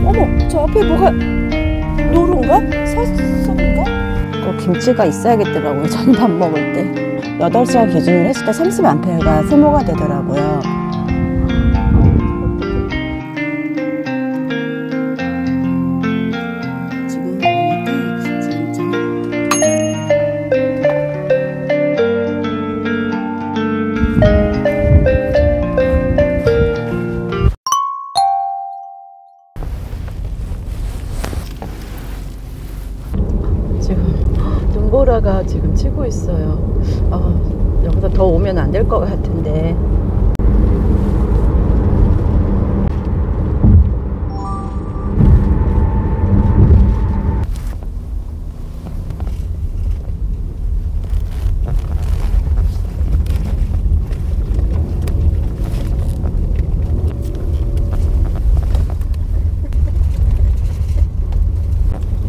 어머, 저 앞에 뭐가 노른가? 사슴인가? 꼭 김치가 있어야겠더라고요. 저는 밥 먹을 때. 8시간 기준으로 했을 때 30A가 소모가 되더라고요. 지금 눈보라가 지금 치고 있어요. 여기서 더 오면 안 될 것 같은데.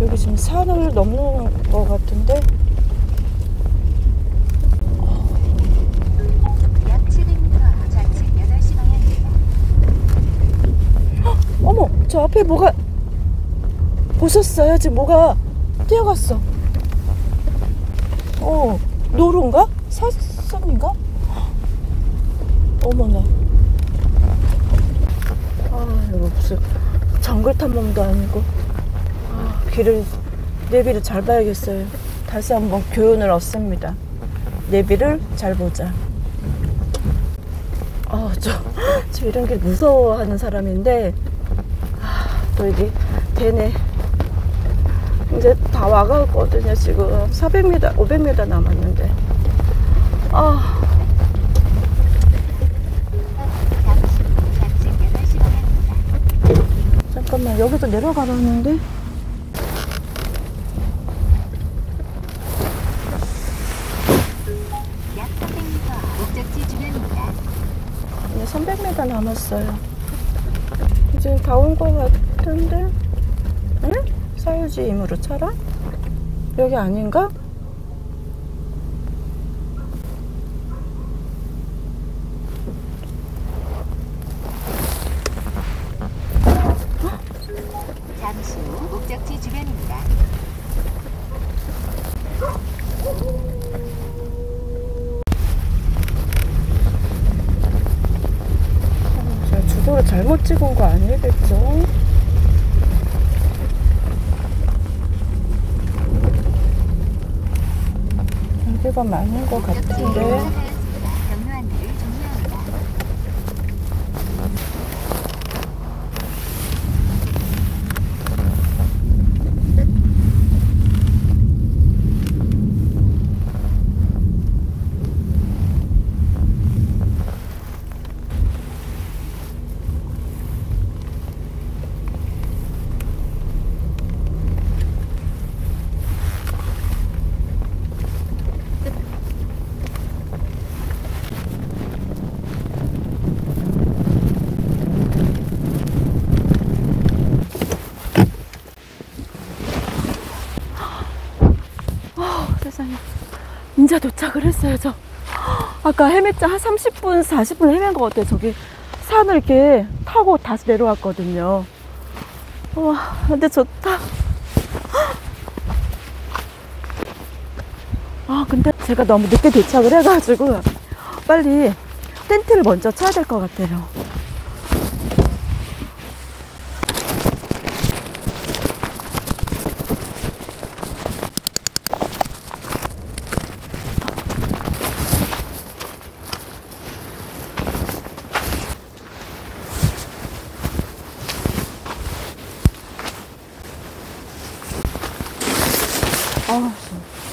여기 지금 산을 넘는 것 같은데. 약 700m 좌측 8시 방향입니다. 어머, 저 앞에 뭐가 보셨어요? 지금 뭐가 뛰어갔어. 노른가? 사슴인가? 어머나. 이거 무슨 정글 탐험도 아니고. 내비를 잘 봐야겠어요. 다시 한번 교훈을 얻습니다. 내비를 잘 보자. 저 이런 길 무서워하는 사람인데, 또 이게 되네. 이제 다 와가거든요. 지금 400m, 500m 남았는데. 잠깐만, 여기서 내려가라는데. 약 300m 목적지 주변입니다. 300m 남았어요. 이제 다 온 것 같은데? 응? 사유지임으로 차라? 여기 아닌가? 잠시 후 목적지 주변입니다. 제가 주소를 잘못 찍은 거 아니겠죠? 여기가 맞는 것 같은데. 경로 안내를 종료합니다. 세상에. 이제 도착을 했어요. 저 아까 헤맸자 한 30분, 40분 헤맨 것 같아요. 저기 산을 이렇게 타고 다시 내려왔거든요. 와, 근데 좋다. 근데 제가 너무 늦게 도착을 해가지고 빨리 텐트를 먼저 쳐야 될 것 같아요.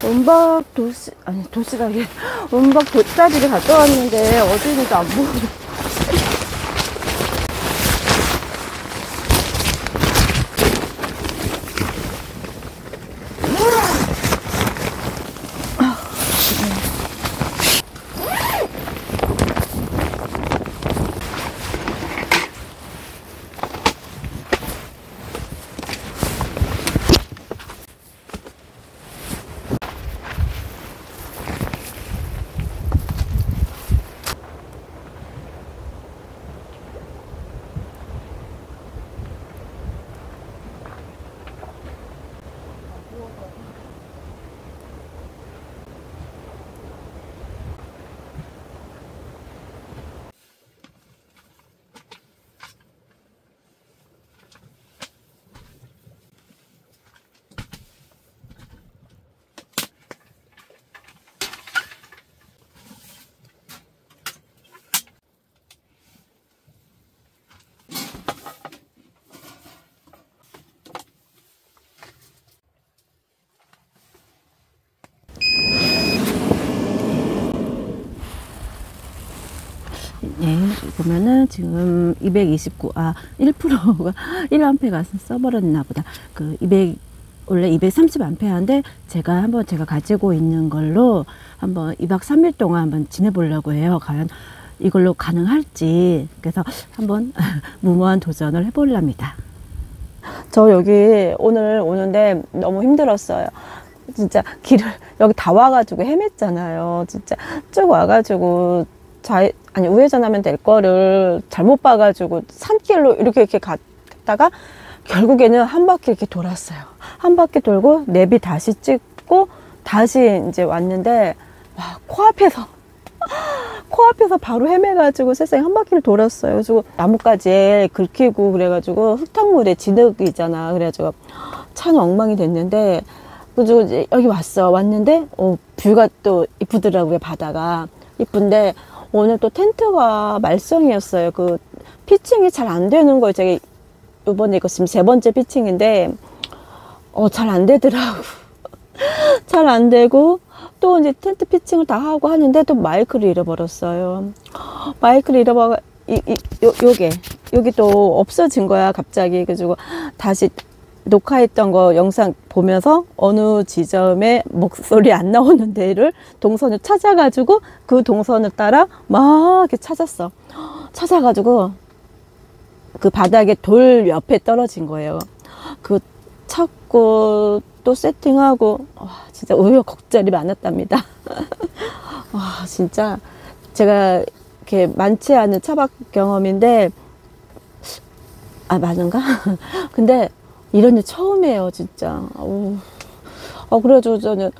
은박 도시락에 은박 돗자리를 갔다 왔는데 어디 있는지 안 보여. 보면은 지금 1%가 1A가 써버렸나 보다. 원래 230A인데 제가 가지고 있는 걸로 한번 2박 3일 동안 한번 지내보려고 해요. 과연 이걸로 가능할지. 그래서 한번 무모한 도전을 해보렵니다. 저 여기 오늘 오는데 너무 힘들었어요. 진짜 길을 여기 다 와가지고 헤맸잖아요. 진짜 쭉 와가지고 우회전하면 될 거를 잘못 봐가지고 산길로 이렇게 갔다가 결국에는 한 바퀴 이렇게 돌았어요. 한 바퀴 돌고 내비 다시 찍고 다시 이제 왔는데 와, 코앞에서 바로 헤매가지고 세상에 한 바퀴를 돌았어요. 그래서 나뭇가지에 긁히고 그래가지고 흙탕물에 진흙이잖아. 그래가지고 차는 엉망이 됐는데 그래서 이제 여기 왔는데 뷰가 또 이쁘더라고요. 바다가 이쁜데 오늘 또 텐트가 말썽이었어요. 그 피칭이 잘 안 되는 거예요. 제가 이번에 이거 지금 3번째 피칭인데 잘 안 되더라고. 잘 안 되고 또 이제 텐트 피칭을 다 하고 하는데 또 마이크를 잃어버렸어요. 마이크를 여기 또 없어진 거야 갑자기. 그래가지고 다시 녹화했던 거 영상 보면서 어느 지점에 목소리 안 나오는 데를 동선을 찾아가지고 그 동선을 따라 막 이렇게 찾아가지고 그 바닥에 돌 옆에 떨어진 거예요. 그 찾고 또 세팅하고 진짜 우여곡절이 많았답니다. 와, 진짜 제가 이렇게 많지 않은 차박 경험인데 많은가? 근데 이런 일 처음이에요, 진짜. 그래가지고 저는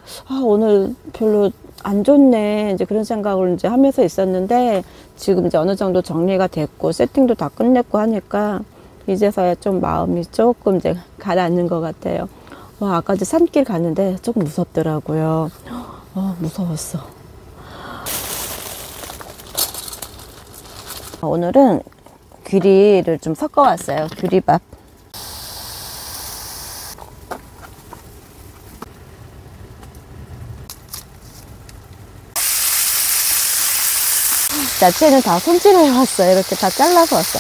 오늘 별로 안 좋네 이제 그런 생각을 이제 하면서 있었는데 지금 이제 어느 정도 정리가 됐고 세팅도 다 끝냈고 하니까 이제서야 좀 마음이 조금 이제 가라앉는 것 같아요. 아까 이제 산길 갔는데 조금 무섭더라고요. 무서웠어. 오늘은 귀리를 좀 섞어왔어요. 귀리밥. 야채는 다 손질을 해왔어요. 이렇게 다 잘라서 왔어.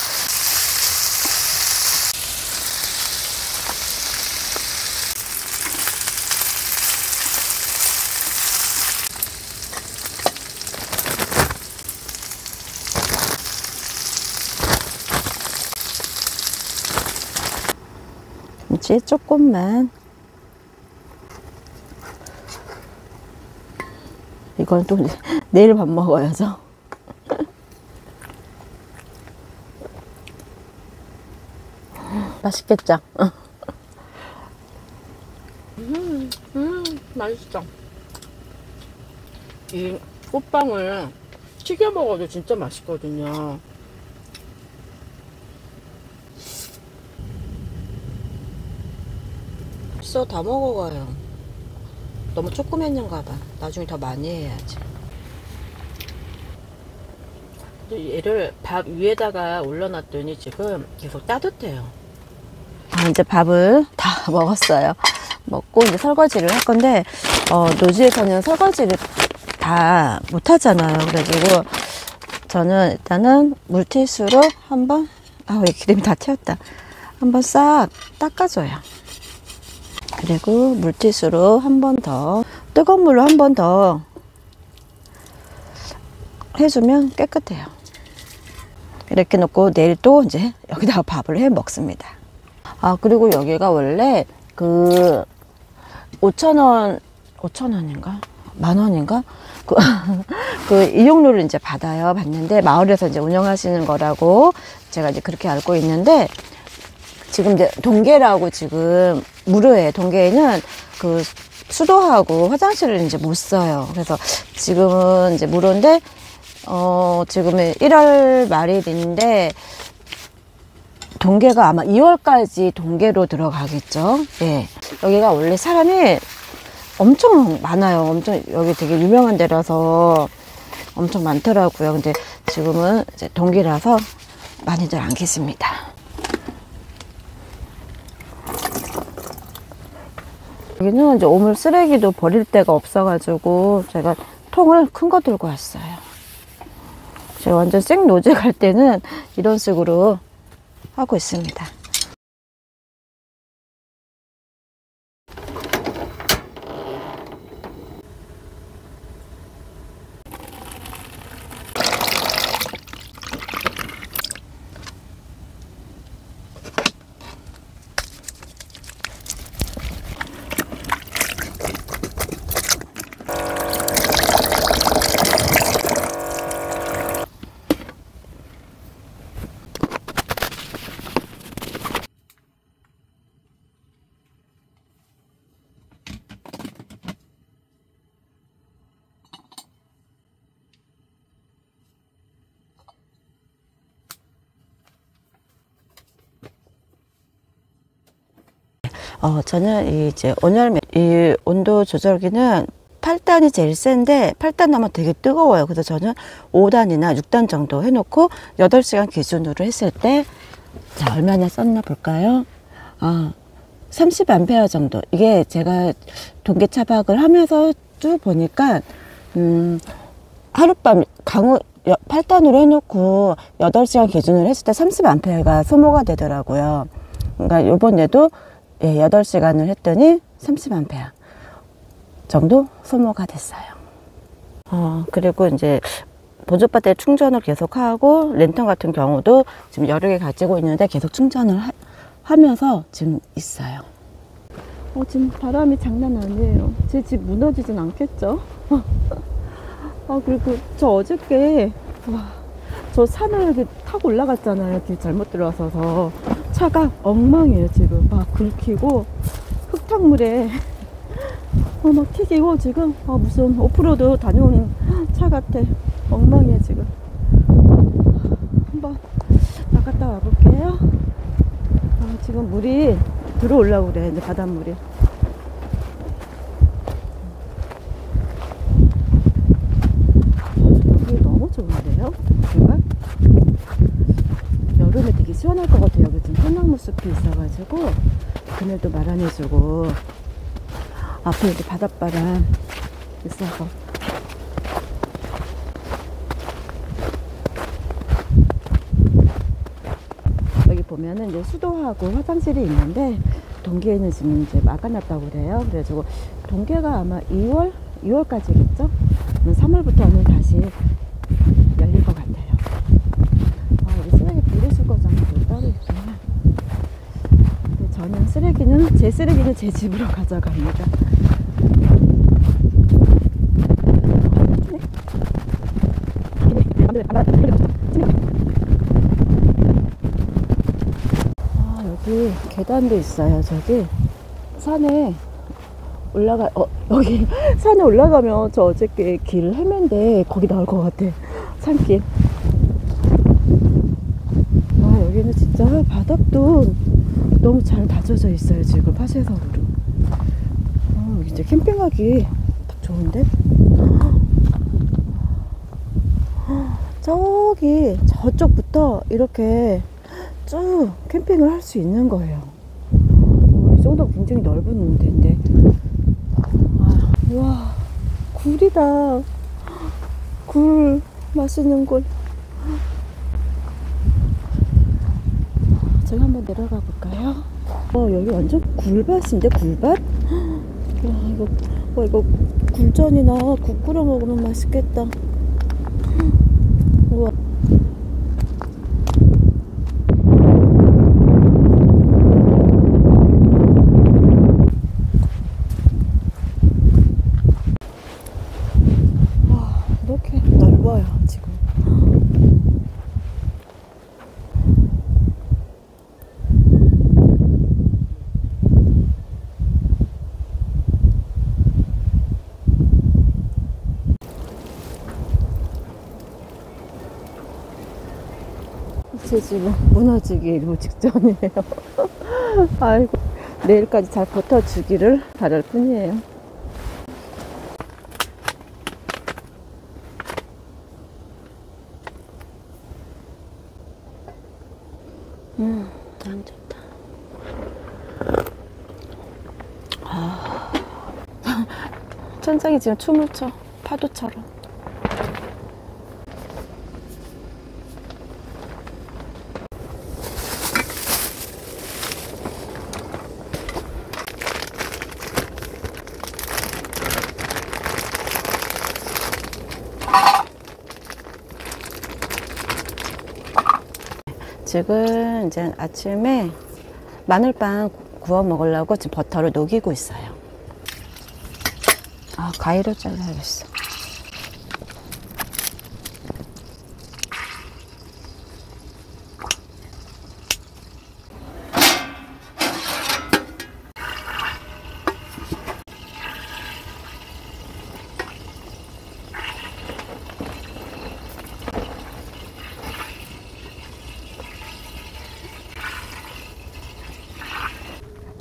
김치 조금만. 이건 또 내일 밥 먹어야죠. 맛있겠죠? 맛있어. 이 꽃빵을 튀겨 먹어도 진짜 맛있거든요. 벌써 다 먹어가요. 너무 조그맸는가 봐. 나중에 더 많이 해야지. 얘를 밥 위에다가 올려놨더니 지금 계속 따뜻해요. 이제 밥을 다 먹었어요. 먹고 이제 설거지를 할 건데 노지에서는 설거지를 다 못하잖아요. 그래가지고 저는 일단은 물티슈로 한번 왜 기름이 다 튀었다. 한번 싹 닦아줘요. 그리고 물티슈로 한 번 더 뜨거운 물로 한 번 더 해주면 깨끗해요. 이렇게 놓고 내일 또 이제 여기다가 밥을 해 먹습니다. 그리고 여기가 원래 그 5,000원인가? 10,000원인가? 그 이용료를 이제 받는데 마을에서 이제 운영하시는 거라고 제가 이제 그렇게 알고 있는데 지금 이제 동계라고 지금 무료예요. 동계에는 그 수도하고 화장실을 이제 못 써요. 그래서 지금은 이제 무료인데 지금은 1월 말일인데 동계가 아마 2월까지 동계로 들어가겠죠. 예. 여기가 원래 사람이 엄청 많아요. 엄청 여기 되게 유명한 데라서 엄청 많더라고요. 근데 지금은 이제 동계라서 많이들 안 계십니다. 여기는 이제 오물 쓰레기도 버릴 데가 없어가지고 제가 통을 큰 거 들고 왔어요. 제가 완전 생 노제 갈 때는 이런 식으로 하고 있습니다. 저는 이제 온열매 이 온도 조절기는 8단이 제일 센데 8단 넘으면 되게 뜨거워요. 그래서 저는 5단이나 6단 정도 해놓고 8시간 기준으로 했을 때 자, 얼마나 썼나 볼까요? 30A 정도. 이게 제가 동계 차박을 하면서 쭉 보니까 하룻밤 강우 8단으로 해놓고 8시간 기준으로 했을 때 30A가 소모가 되더라고요. 그러니까 요번에도 8시간을 했더니 30A 정도 소모가 됐어요. 그리고 이제 보조 배터리 충전을 계속하고 랜턴 같은 경우도 지금 여러 개 가지고 있는데 계속 충전을 하면서 지금 있어요. 지금 바람이 장난 아니에요. 제 집 무너지진 않겠죠? 그리고 저 어저께 저 산을 이렇게 타고 올라갔잖아요. 길 잘못 들어서서 차가 엉망이에요. 지금 막 긁히고 흙탕물에 막 튀기고 지금 무슨 오프로드 다녀오는 차 같아. 엉망이에요 지금. 한번 나갔다 와볼게요. 지금 물이 들어오려고 그래. 이제 바닷물이. 여기 너무 좋은데요? 정말? 여름에 되게 시원할 것 같아요. 여기 지금 소나무 숲이 있어가지고 그늘도 마련해주고 앞에 이제 바닷바람 있어서 여기 보면은 이제 수도하고 화장실이 있는데 동계에는 지금 이제 막아놨다고 그래요. 그래가지고 동계가 아마 2월까지겠죠? 3월부터는 다시 열릴 것 같아요. 여기 쓰레기 분리수거장도 따로 있구나. 근데 저는 제 쓰레기는 제 집으로 가져갑니다. 여기 계단도 있어요. 저기 산에 여기 산에 올라가면 저 어저께 길 헤맨데 거기 나올 것 같아. 산길. 여기는 진짜 바닥도 너무 잘 다져져 있어요. 지금 파쇄석으로. 여기 이제 캠핑하기 딱 좋은데? 저기 저쪽부터 이렇게 쭉 캠핑을 할 수 있는 거예요. 이 정도 굉장히 넓은 데인데. 와, 굴이다. 굴 맛있는 굴. 저기 한번 내려가 볼까요? 여기 완전 굴밭인데, 굴밭? 이거 굴전이나 국 끓여 먹으면 맛있겠다. 우와. 이렇게 넓어요, 지금. 제 집은 무너지기 직전이에요. 아이고, 내일까지 잘 버텨주기를 바랄 뿐이에요. 참 좋다. 천장이 지금 춤을 춰, 파도처럼. 지금 이제 아침에 마늘빵 구워 먹으려고 지금 버터를 녹이고 있어요. 아, 가위로 잘라야겠어.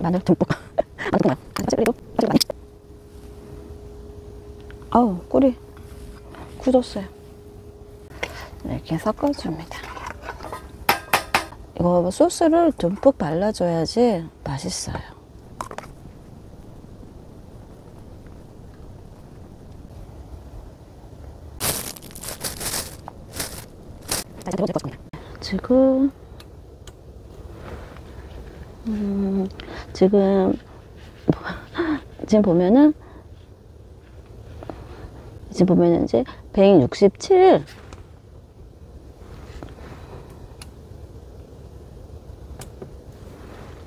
마늘 듬뿍. 마늘 듬뿍. 아우, 꿀이 굳었어요. 이렇게 섞어줍니다. 이거 소스를 듬뿍 발라줘야지 맛있어요. 지금 보면은 이제 167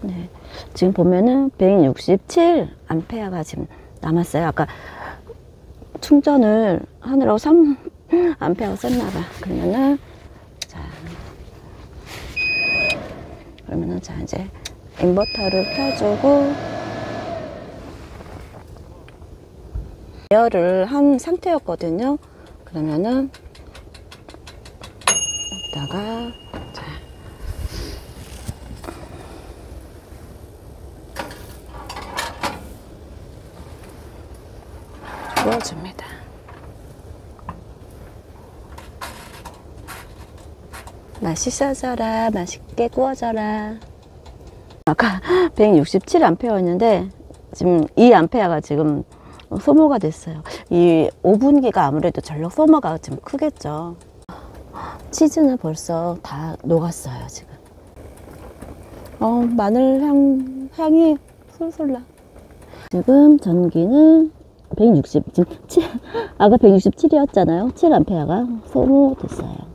네, 지금 보면은 167 암페어가 지금 남았어요. 아까 충전을 하느라고 3 암페어 썼나봐. 그러면은 자 이제 인버터를 켜주고 예열을 한 상태였거든요. 그러면은 여기다가 자 구워줍니다. 맛있어져라, 맛있게 구워져라. 아까 167A였는데 지금 2A가 지금 소모가 됐어요. 이 오븐기가 아무래도 전력 소모가 좀 크겠죠. 치즈는 벌써 다 녹았어요, 지금. 마늘 향이 솔솔 나. 지금 전기는 160, 지금 아까 167이었잖아요. 7A가 소모됐어요.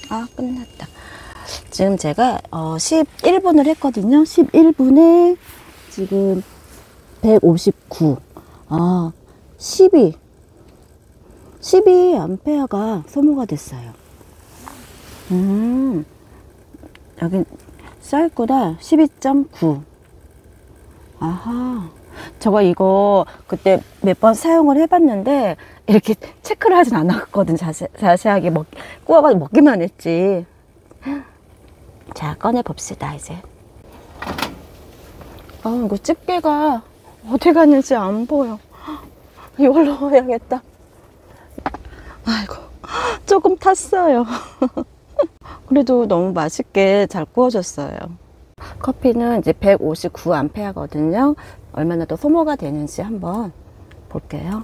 아, 끝났다. 지금 제가 11분을 했거든요. 11분에 지금 159. 아, 12A가 소모가 됐어요. 여기 써있구나. 12.9. 아하. 이거 그때 몇 번 사용을 해봤는데 이렇게 체크를 하진 않았거든. 자세하게 구워가지고 먹기만 했지. 자, 꺼내 봅시다. 이제 이거 집게가 어디 갔는지 안 보여. 이걸로 해야겠다. 아이고, 조금 탔어요. 그래도 너무 맛있게 잘 구워졌어요. 커피는 이제 159A거든요. 얼마나 더 소모가 되는지 한번 볼게요.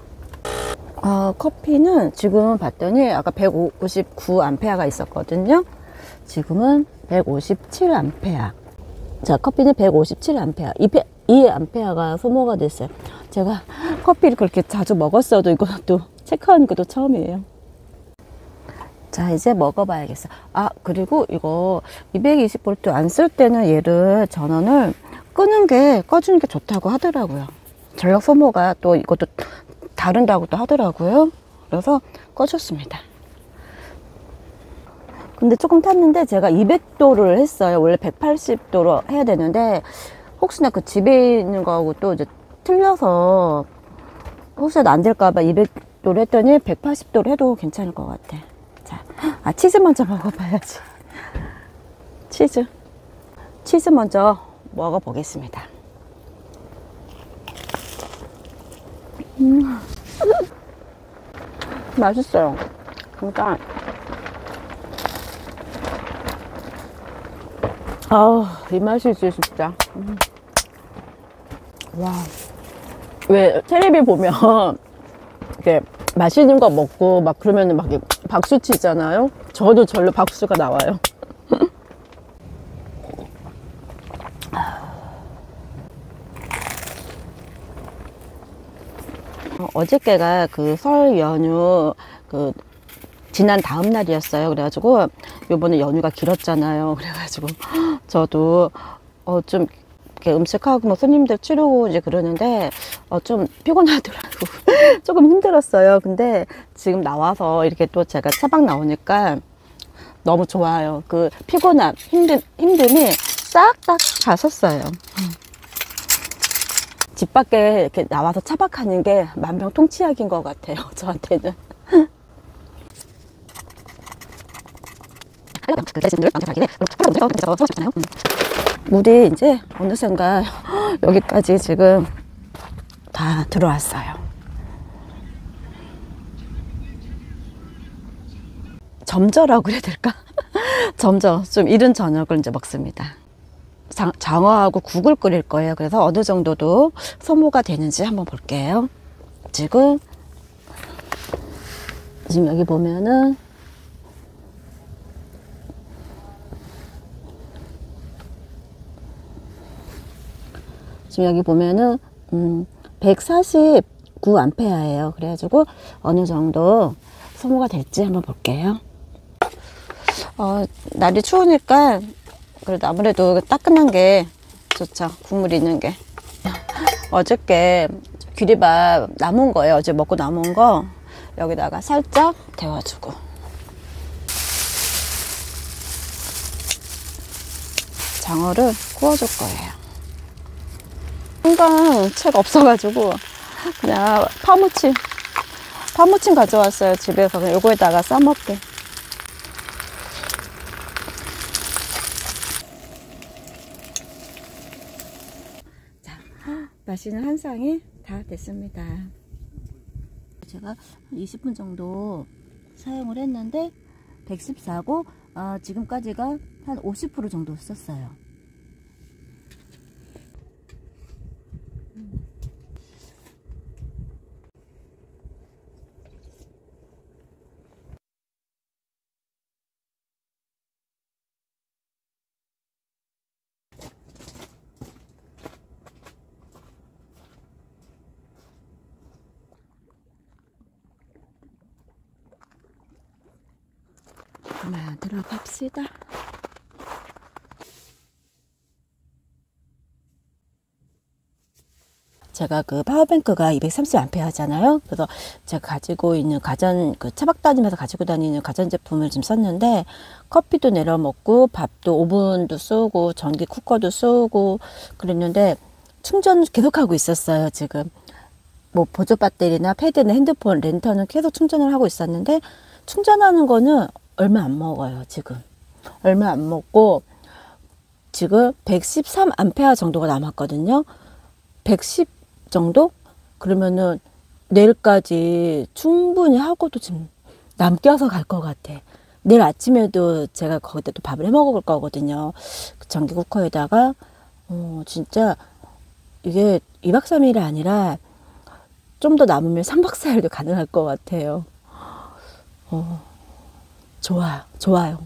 커피는 지금 봤더니 아까 159A가 있었거든요. 지금은 157A. 자, 커피는 157A. 2A가 소모가 됐어요. 제가 커피를 그렇게 자주 먹었어도 이것도 체크하는 것도 처음이에요. 자, 이제 먹어봐야겠어. 그리고 이거 220V 안 쓸 때는 얘를 전원을 꺼주는 게 좋다고 하더라고요. 전력 소모가 또 이것도 다른다고 또 하더라고요. 그래서 꺼줬습니다. 근데 조금 탔는데 제가 200도를 했어요. 원래 180도로 해야 되는데 혹시나 그 집에 있는 거하고 또 이제 틀려서 혹시나 안 될까봐 200도를 했더니 180도로 해도 괜찮을 것 같아. 자, 치즈 먼저 먹어봐야지. 치즈 먼저 먹어보겠습니다. 맛있어요. 그러니까 이 맛이지 진짜. 와, 왜 텔레비 보면 이렇게 맛있는 거 먹고 막 그러면 막 박수 치잖아요. 저도 절로 박수가 나와요. 어저께가 그 설 연휴 그 지난 다음 날이었어요. 그래가지고 요번에 연휴가 길었잖아요. 그래가지고 저도 좀 이렇게 음식하고 뭐 손님들 치르고 이제 그러는데 좀 피곤하더라고. 조금 힘들었어요. 근데 지금 나와서 이렇게 또 제가 차박 나오니까 너무 좋아요. 그 피곤함, 힘듦이 싹 가셨어요. 집 밖에 이렇게 나와서 차박하는 게 만병통치약인 것 같아요. 저한테는. 물이 이제 어느샌가 여기까지 지금 다 들어왔어요. 점저라고 그래야 될까? 점저, 좀 이른 저녁을 이제 먹습니다. 장어하고 국을 끓일 거예요. 그래서 어느 정도도 소모가 되는지 한번 볼게요. 지금 여기 보면은 지금 여기 보면은 149A예요. 그래가지고 어느 정도 소모가 될지 한번 볼게요. 날이 추우니까 그래도 아무래도 따끈한 게 좋죠. 국물 있는 게. 어저께 귀리밥 남은 거예요. 어제 먹고 남은 거 여기다가 살짝 데워주고. 장어를 구워줄 거예요. 생강채가 없어가지고 그냥 파무침 가져왔어요. 집에서. 그냥 요거에다가 싸먹게. 자, 맛있는 한 쌍이 다 됐습니다. 제가 20분 정도 사용을 했는데 114고 지금까지가 한 50% 정도 썼어요. 그만 들어갑시다. 제가 그 파워뱅크가 230A 하잖아요. 그래서 제가 가지고 있는 그 차박 다니면서 가지고 다니는 가전제품을 지금 썼는데, 커피도 내려 먹고 밥도 오븐도 쓰고 전기 쿠커도 쓰고 그랬는데 충전 계속 하고 있었어요. 지금 뭐 보조 배터리나 패드나 핸드폰, 랜턴은 계속 충전을 하고 있었는데, 충전하는 거는 얼마 안 먹어요. 지금 얼마 안 먹고 지금 113A 정도가 남았거든요. 110 정도? 그러면은 내일까지 충분히 하고도 지금 남겨서 갈 것 같아. 내일 아침에도 제가 거기다 또 밥을 해 먹을 거거든요. 그 전기 쿠커에다가 진짜 이게 2박 3일이 아니라 좀 더 남으면 3박 4일도 가능할 것 같아요. 좋아요.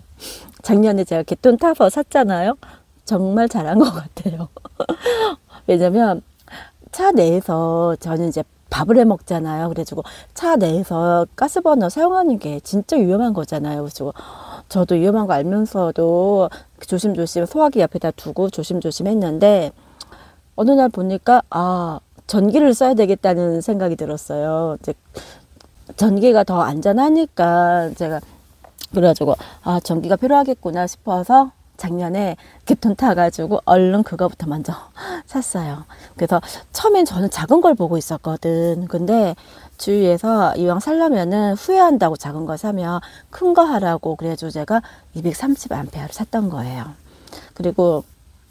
작년에 제가 겟돈 타서 샀잖아요. 정말 잘한 것 같아요. 왜냐면 차 내에서 저는 이제 밥을 해 먹잖아요. 그래가지고 차 내에서 가스버너 사용하는 게 진짜 위험한 거잖아요. 그래서 저도 위험한 거 알면서도 조심조심 소화기 옆에다 두고 조심조심 했는데, 어느 날 보니까 전기를 써야 되겠다는 생각이 들었어요. 이제 전기가 더 안전하니까 제가 그래가지고 전기가 필요하겠구나 싶어서 작년에 겟돈 타가지고 얼른 그거부터 먼저 샀어요. 그래서 처음엔 저는 작은 걸 보고 있었거든. 근데 주위에서 이왕 살려면은 후회한다고 작은 거 사면 큰 거 하라고 그래가지고 제가 230A를 샀던 거예요. 그리고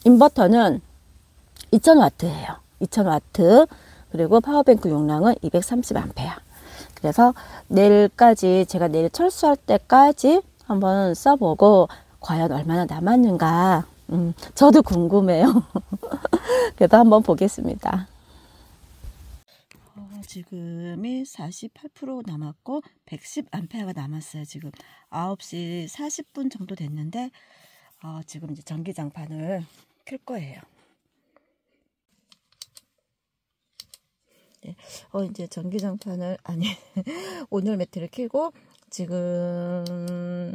인버터는 2000W예요. 2000W. 그리고 파워뱅크 용량은 230A. 그래서 내일까지, 제가 내일 철수할 때까지 한번 써보고 과연 얼마나 남았는가 저도 궁금해요. 그래도 한번 보겠습니다. 지금이 48% 남았고 110A가 남았어요. 지금 9시 40분 정도 됐는데 지금 이제 전기장판을 켤 거예요. 네. 이제 전기장판을 오늘 매트를 켜고 지금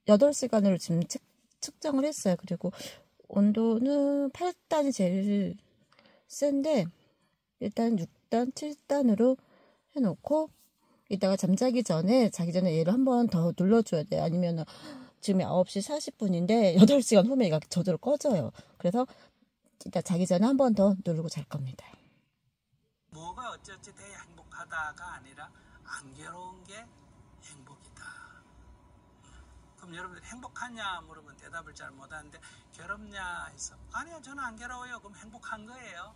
8시간으로 지금 측정을 했어요. 그리고 온도는 8단이 제일 센데 일단 6단, 7단으로 해놓고 이따가 잠자기 전에 자기 전에 얘를 한 번 더 눌러줘야 돼요. 아니면 지금 9시 40분인데 8시간 후면 얘가 저절로 꺼져요. 그래서 이따 자기 전에 한 번 더 누르고 잘 겁니다. 뭐가 어찌어찌 돼야 행복하다가 아니라 안 괴로운 게 행복이다. 그럼 여러분들 행복하냐 물으면 대답을 잘 못하는데 괴롭냐 해서 아니요 저는 안 괴로워요. 그럼 행복한 거예요.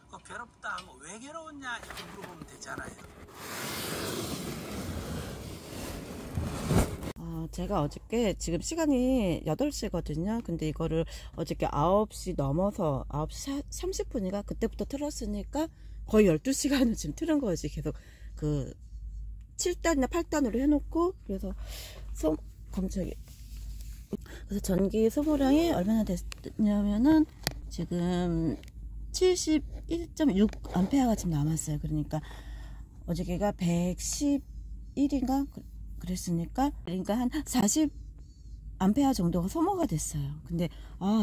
그 괴롭다 하면 왜 괴로웠냐 이렇게 물어보면 되잖아요. 제가 어저께 지금 시간이 8시거든요. 근데 이거를 어저께 9시 넘어서 9시 30분인가 그때부터 틀었으니까 거의 12시간을 지금 틀은 거지. 계속 그 7단이나 8단으로 해놓고 그래서 깜짝이야. 그래서 전기 소모량이 얼마나 됐냐면은 지금 71.6A 지금 남았어요. 그러니까 어저께가 111인가 그랬으니까 그러니까 한 40A 정도가 소모가 됐어요. 근데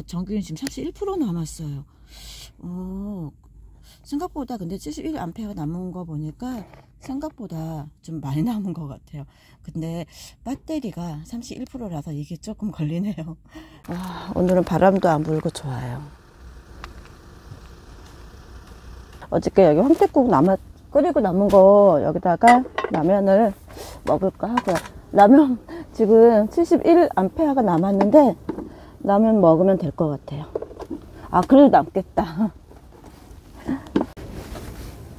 전기는 지금 31% 남았어요. 생각보다 근데 71A가 남은 거 보니까 생각보다 좀 많이 남은 것 같아요. 근데 배터리가 31%라서 이게 조금 걸리네요. 오늘은 바람도 안 불고 좋아요. 어저께 여기 황태국 끓이고 남은 거 여기다가 라면을 먹을까 하고요. 라면 지금 71A가 남았는데 라면 먹으면 될 것 같아요. 그래도 남겠다.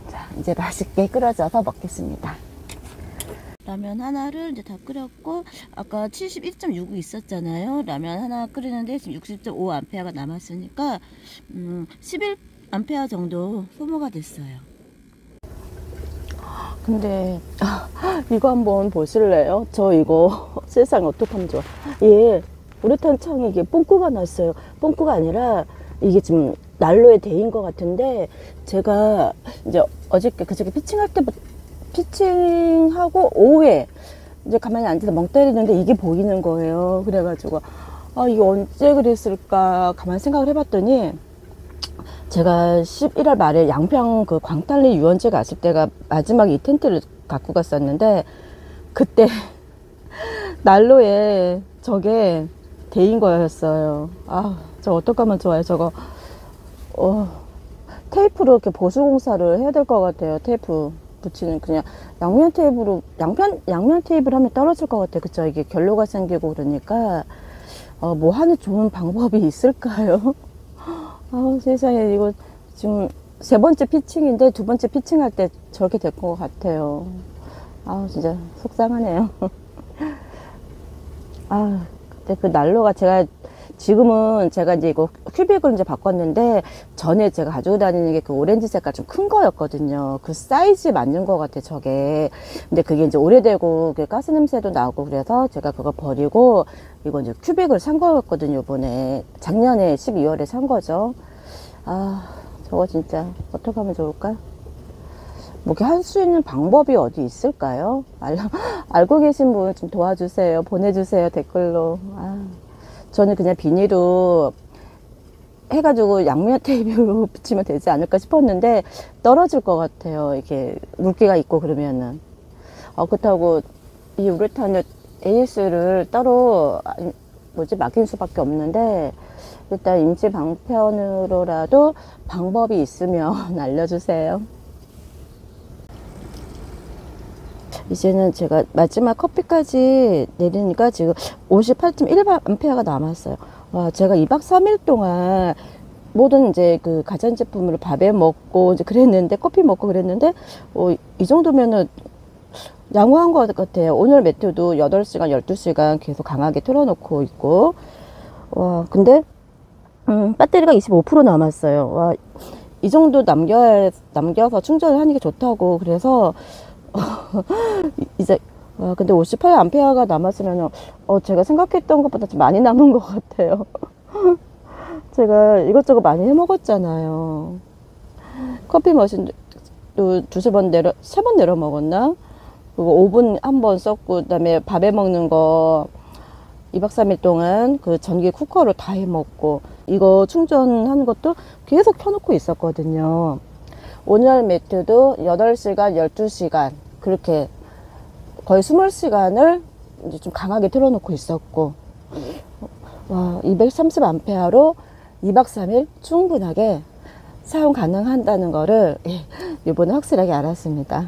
자, 이제 맛있게 끓여져서 먹겠습니다. 라면 하나를 이제 다 끓였고 아까 71.6이 있었잖아요. 라면 하나 끓이는데 지금 60.5A가 남았으니까 11A 정도 소모가 됐어요. 근데 이거 한번 보실래요? 저 이거 세상에 어떡하면 좋아. 우레탄 창에 이게 뽕꾸가 났어요. 뽕꾸가 아니라 이게 지금 난로에 데인 것 같은데 제가 이제 어저께 그저께 피칭할 때 피칭하고 오후에 이제 가만히 앉아서 멍 때리는데 이게 보이는 거예요. 그래가지고 이게 언제 그랬을까 가만히 생각을 해봤더니 제가 11월 말에 양평 그 광탄리 유원지 갔을 때가 마지막 이 텐트를 갖고 갔었는데 그때 난로에 저게 데인 거였어요. 저 어떡하면 좋아요. 저거 테이프로 이렇게 보수 공사를 해야 될 것 같아요. 테이프 붙이는 그냥 양면 테이프로 양면 테이프를 하면 떨어질 것 같아요. 그쵸? 이게 결로가 생기고 그러니까 뭐 하는 좋은 방법이 있을까요? 세상에 이거 지금 3번째 피칭인데 2번째 피칭할 때 저렇게 될 것 같아요. 진짜 속상하네요. 근데 그 난로가 지금은 제가 이제 이거 큐빅을 이제 바꿨는데 전에 제가 가지고 다니는 게 그 오렌지 색깔 좀 큰 거였거든요. 그 사이즈에 맞는 것 같아 저게. 근데 그게 이제 오래되고 가스 냄새도 나고 그래서 제가 그거 버리고 이거 이제 큐빅을 산 거였거든요. 이번에 작년에 12월에 산 거죠. 저거 진짜 어떻게 하면 좋을까? 뭐 이렇게 할 수 있는 방법이 어디 있을까요? 알고 계신 분 좀 도와주세요. 보내주세요 댓글로. 저는 그냥 비닐로 해가지고 양면 테이프로 붙이면 되지 않을까 싶었는데 떨어질 것 같아요. 이렇게 물기가 있고 그러면은. 그렇다고 이 우레탄 AS를 따로 맡길 수밖에 없는데 일단 임시 방편으로라도 방법이 있으면 알려주세요. 이제는 제가 마지막 커피까지 내리니까 지금 58.1A가 남았어요. 제가 2박 3일 동안 모든 이제 그 가전제품으로 밥에 먹고 이제 그랬는데 커피 먹고 그랬는데 이 정도면은 양호한 것 같아요. 오늘 메테오도 8시간 12시간 계속 강하게 틀어놓고 있고 근데 배터리가 25% 남았어요. 이 정도 남겨서 충전을 하는 게 좋다고 그래서 이제 근데 58A가 남았으면 제가 생각했던 것보다 좀 많이 남은 것 같아요. 제가 이것저것 많이 해 먹었잖아요. 커피 머신도 또 두세 번 세 번 내려 먹었나? 그리고 오븐 한 번 썼고, 그 다음에 밥에 먹는 거 2박 3일 동안 그 전기 쿠커로 다 해 먹고, 이거 충전하는 것도 계속 켜놓고 있었거든요. 온열 매트도 8시간, 12시간, 그렇게 거의 20시간을 이제 좀 강하게 틀어놓고 있었고, 와, 230A로 2박 3일 충분하게 사용 가능하다는 거를 이번에 확실하게 알았습니다.